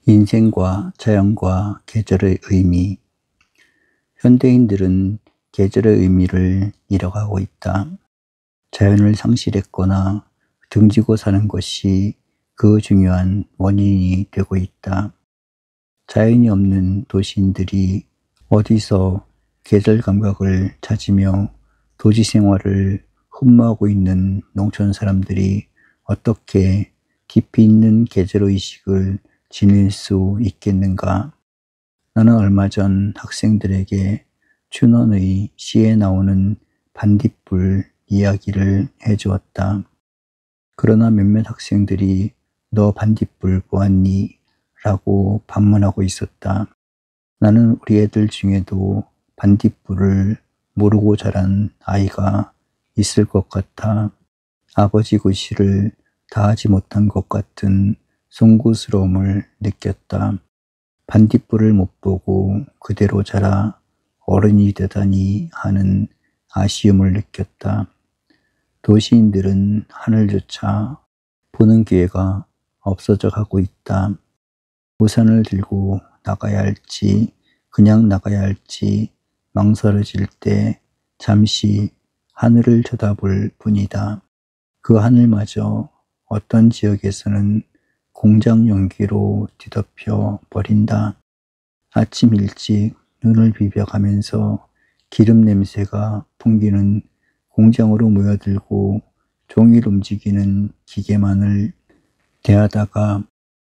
인생과 자연과 계절의 의미. 현대인들은 계절의 의미를 잃어가고 있다. 자연을 상실했거나 등지고 사는 것이 그 중요한 원인이 되고 있다. 자연이 없는 도시인들이 어디서 계절 감각을 찾으며 도시 생활을 흠모하고 있는 농촌 사람들이 어떻게 깊이 있는 계절의식을 지닐 수 있겠는가? 나는 얼마 전 학생들에게 춘원의 시에 나오는 반딧불 이야기를 해주었다. 그러나 몇몇 학생들이 너 반딧불 보았니? 라고 반문하고 있었다. 나는 우리 애들 중에도 반딧불을 모르고 자란 아이가 있을 것 같아 아버지 구실을 다하지 못한 것 같은 송구스러움을 느꼈다. 반딧불을 못 보고 그대로 자라 어른이 되다니 하는 아쉬움을 느꼈다. 도시인들은 하늘조차 보는 기회가 없어져 가고 있다. 우산을 들고 나가야 할지 그냥 나가야 할지 망설여질 때 잠시 하늘을 쳐다볼 뿐이다. 그 하늘마저 어떤 지역에서는 공장 연기로 뒤덮여 버린다. 아침 일찍 눈을 비벼가면서 기름 냄새가 풍기는 공장으로 모여들고 종일 움직이는 기계만을 대하다가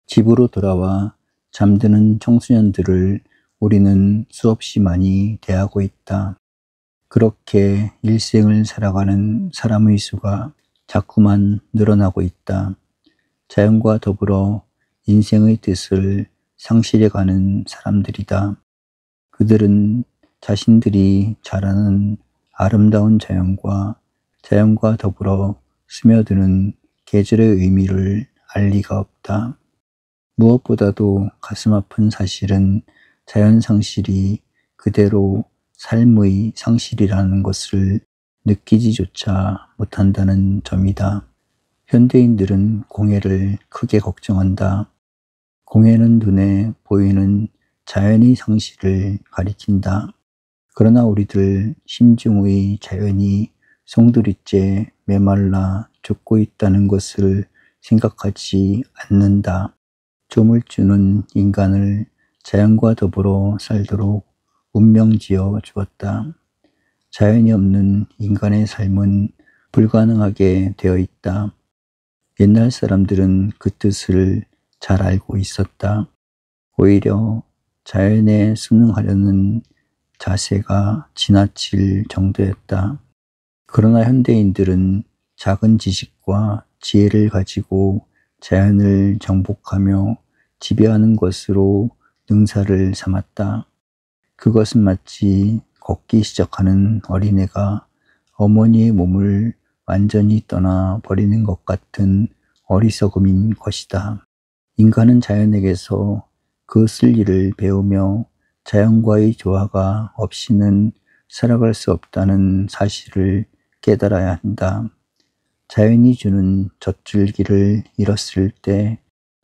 집으로 돌아와 잠드는 청소년들을 우리는 수없이 많이 대하고 있다. 그렇게 일생을 살아가는 사람의 수가 자꾸만 늘어나고 있다. 자연과 더불어 인생의 뜻을 상실해가는 사람들이다. 그들은 자신들이 잘 아는 아름다운 자연과 더불어 스며드는 계절의 의미를 알 리가 없다. 무엇보다도 가슴 아픈 사실은 자연 상실이 그대로 삶의 상실이라는 것을 느끼지조차 못한다는 점이다. 현대인들은 공해를 크게 걱정한다. 공해는 눈에 보이는 자연의 상실을 가리킨다. 그러나 우리들 심중의 자연이 송두리째 메말라 죽고 있다는 것을 생각하지 않는다. 조물주는 인간을 자연과 더불어 살도록 운명지어 주었다. 자연이 없는 인간의 삶은 불가능하게 되어 있다. 옛날 사람들은 그 뜻을 잘 알고 있었다. 오히려 자연에 순응하려는 자세가 지나칠 정도였다. 그러나 현대인들은 작은 지식과 지혜를 가지고 자연을 정복하며 지배하는 것으로 능사를 삼았다. 그것은 마치 걷기 시작하는 어린애가 어머니의 몸을 완전히 떠나 버리는 것 같은 어리석음인 것이다. 인간은 자연에게서 그 슬리를 배우며 자연과의 조화가 없이는 살아갈 수 없다는 사실을 깨달아야 한다. 자연이 주는 젖줄기를 잃었을 때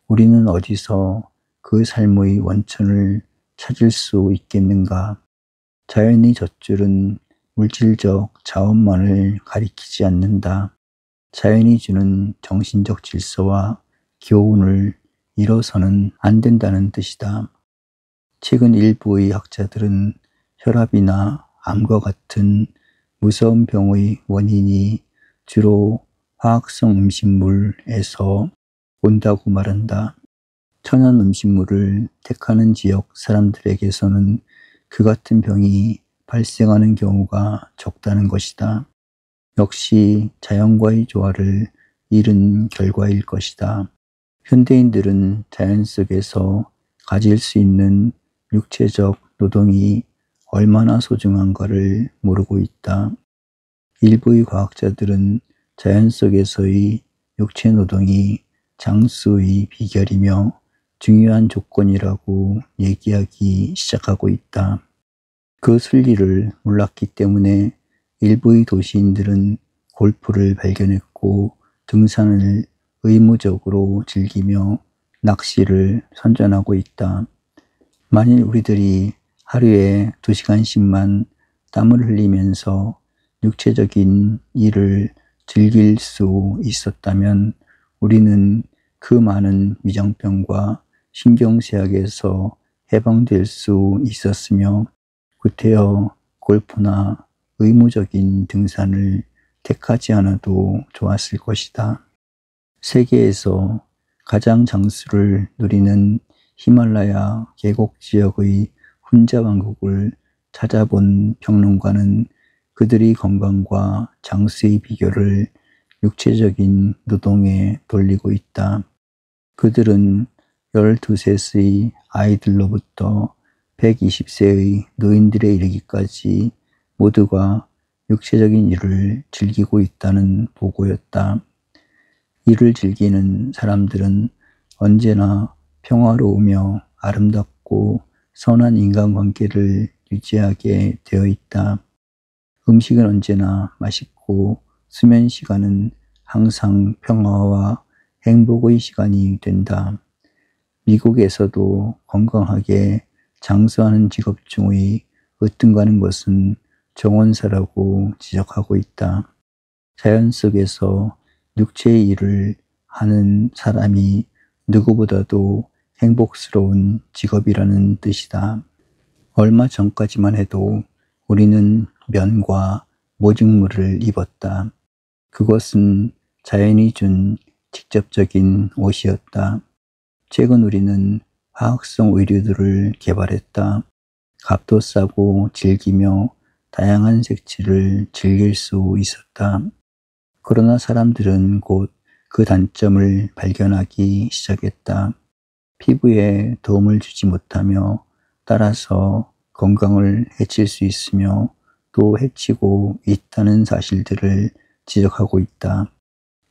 우리는 어디서 그 삶의 원천을 찾을 수 있겠는가? 자연의 젖줄은 물질적 자원만을 가리키지 않는다. 자연이 주는 정신적 질서와 교훈을 잃어서는 안 된다는 뜻이다. 최근 일부의 학자들은 혈압이나 암과 같은 무서운 병의 원인이 주로 화학성 음식물에서 온다고 말한다. 천연 음식물을 택하는 지역 사람들에게서는 그 같은 병이 발생하는 경우가 적다는 것이다. 역시 자연과의 조화를 잃은 결과일 것이다. 현대인들은 자연 속에서 가질 수 있는 육체적 노동이 얼마나 소중한가를 모르고 있다. 일부의 과학자들은 자연 속에서의 육체 노동이 장수의 비결이며 중요한 조건이라고 얘기하기 시작하고 있다. 그 순리를 몰랐기 때문에 일부의 도시인들은 골프를 발견했고 등산을 의무적으로 즐기며 낚시를 선전하고 있다. 만일 우리들이 하루에 2시간씩만 땀을 흘리면서 육체적인 일을 즐길 수 있었다면 우리는 그 많은 위장병과 신경쇠약에서 해방될 수 있었으며 구태여 골프나 의무적인 등산을 택하지 않아도 좋았을 것이다. 세계에서 가장 장수를 누리는 히말라야 계곡 지역의 훈자 왕국을 찾아본 평론가는 그들의 건강과 장수의 비결을 육체적인 노동에 돌리고 있다. 그들은 12세의 아이들로부터 120세의 노인들에 이르기까지 모두가 육체적인 일을 즐기고 있다는 보고였다. 일을 즐기는 사람들은 언제나 평화로우며 아름답고 선한 인간관계를 유지하게 되어 있다. 음식은 언제나 맛있고 수면 시간은 항상 평화와 행복의 시간이 된다. 미국에서도 건강하게 장수하는 직업 중의 으뜸가는 것은 정원사라고 지적하고 있다. 자연 속에서 육체의 일을 하는 사람이 누구보다도 행복스러운 직업이라는 뜻이다. 얼마 전까지만 해도 우리는 면과 모직물을 입었다. 그것은 자연이 준 직접적인 옷이었다. 최근 우리는 화학성 의류들을 개발했다. 값도 싸고 질기며 다양한 색칠을 즐길 수 있었다. 그러나 사람들은 곧 그 단점을 발견하기 시작했다. 피부에 도움을 주지 못하며 따라서 건강을 해칠 수 있으며 또 해치고 있다는 사실들을 지적하고 있다.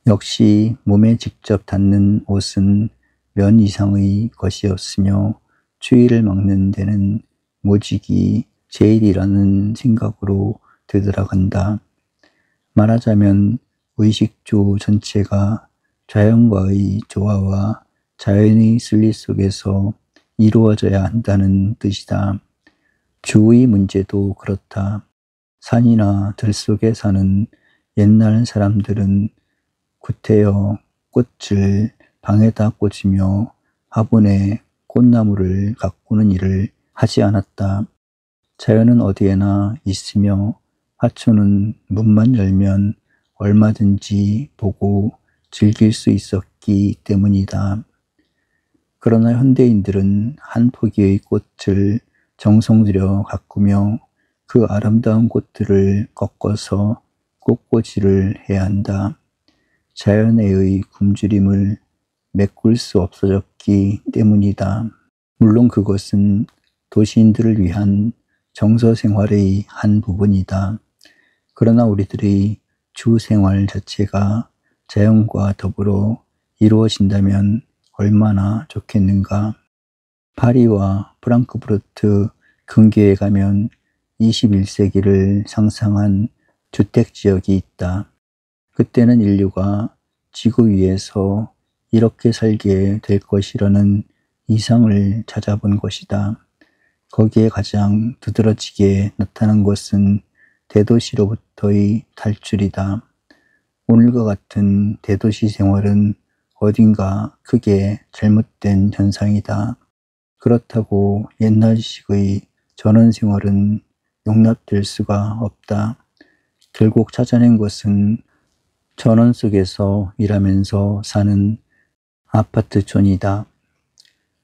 역시 몸에 직접 닿는 옷은 면 이상의 것이었으며 추위를 막는 데는 모직이 제일이라는 생각으로 되돌아간다. 말하자면 의식주 전체가 자연과의 조화와 자연의 순리 속에서 이루어져야 한다는 뜻이다. 주의 문제도 그렇다. 산이나 들속에 사는 옛날 사람들은 구태여 꽃을 방에다 꽂으며 화분에 꽃나무를 가꾸는 일을 하지 않았다. 자연은 어디에나 있으며 화초는 문만 열면 얼마든지 보고 즐길 수 있었기 때문이다. 그러나 현대인들은 한 포기의 꽃을 정성 들여 가꾸며 그 아름다운 꽃들을 꺾어서 꽃꽂이를 해야 한다. 자연의 굶주림을 메꿀 수 없어졌기 때문이다. 물론 그것은 도시인들을 위한 정서 생활의 한 부분이다. 그러나 우리들의 주 생활 자체가 자연과 더불어 이루어진다면 얼마나 좋겠는가. 파리와 프랑크푸르트 근교에 가면 21세기를 상상한 주택지역이 있다. 그때는 인류가 지구 위에서 이렇게 살게 될 것이라는 이상을 찾아본 것이다. 거기에 가장 두드러지게 나타난 것은 대도시로부터의 탈출이다. 오늘과 같은 대도시 생활은 어딘가 크게 잘못된 현상이다. 그렇다고 옛날식의 전원 생활은 용납될 수가 없다. 결국 찾아낸 것은 전원 속에서 일하면서 사는 아파트촌이다.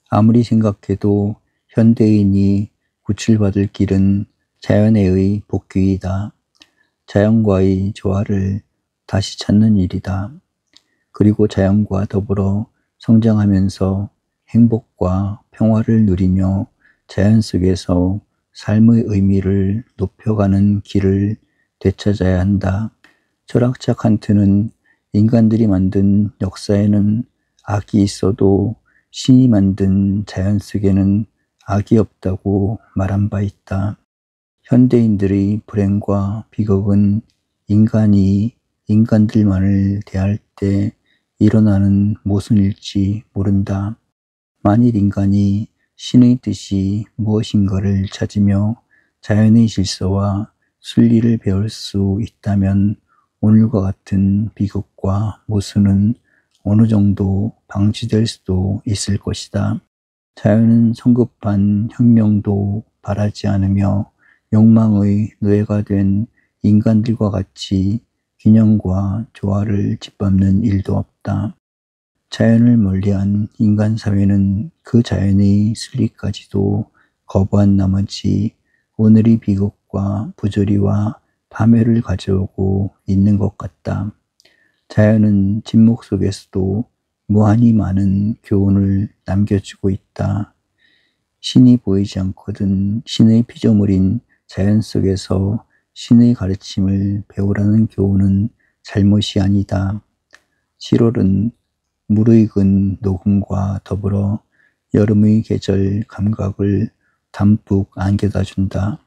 아무리 생각해도 현대인이 구출받을 길은 자연의 복귀이다. 자연과의 조화를 다시 찾는 일이다. 그리고 자연과 더불어 성장하면서 행복과 평화를 누리며 자연 속에서 삶의 의미를 높여가는 길을 되찾아야 한다. 철학자 칸트는 인간들이 만든 역사에는 악이 있어도 신이 만든 자연 속에는 악이 없다고 말한 바 있다. 현대인들의 불행과 비극은 인간이 인간들만을 대할 때 일어나는 모순일지 모른다. 만일 인간이 신의 뜻이 무엇인가를 찾으며 자연의 질서와 순리를 배울 수 있다면 오늘과 같은 비극과 모순은 어느 정도 방지될 수도 있을 것이다. 자연은 성급한 혁명도 바라지 않으며 욕망의 노예가 된 인간들과 같이 균형과 조화를 짓밟는 일도 없다. 자연을 멀리한 인간 사회는 그 자연의 순리까지도 거부한 나머지 오늘의 비극과 부조리와 파멸을 가져오고 있는 것 같다. 자연은 침묵 속에서도 무한히 많은 교훈을 남겨주고 있다. 신이 보이지 않거든 신의 피조물인 자연 속에서 신의 가르침을 배우라는 교훈은 잘못이 아니다. 7월은 무르익은 녹음과 더불어 여름의 계절 감각을 담뿍 안겨다 준다.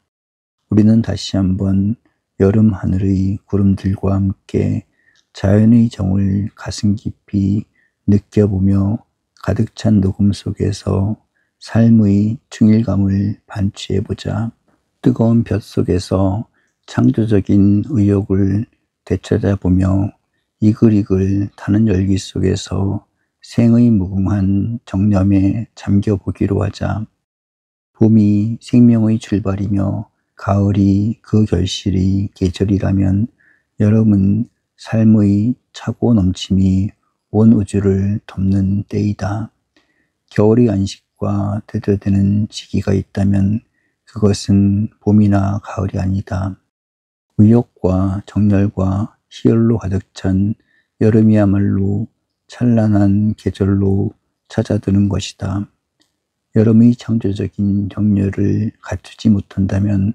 우리는 다시 한번 여름 하늘의 구름들과 함께 자연의 정을 가슴 깊이 느껴보며 가득 찬 녹음 속에서 삶의 충일감을 반추해보자. 뜨거운 볕 속에서 창조적인 의욕을 되찾아보며 이글이글 타는 열기 속에서 생의 무궁한 정념에 잠겨보기로 하자. 봄이 생명의 출발이며 가을이 그 결실의 계절이라면 여름은 삶의 차고 넘침이 온 우주를 덮는 때이다. 겨울의 안식과 대조되는 시기가 있다면 그것은 봄이나 가을이 아니다. 의욕과 정열과 희열로 가득 찬 여름이야말로 찬란한 계절로 찾아드는 것이다. 여름의 창조적인 정열을 갖추지 못한다면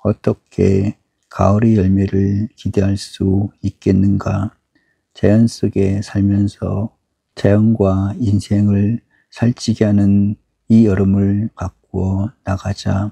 어떻게 가을의 열매를 기대할 수 있겠는가? 자연 속에 살면서 자연과 인생을 살찌게 하는 이 여름을 가꾸어 나가자.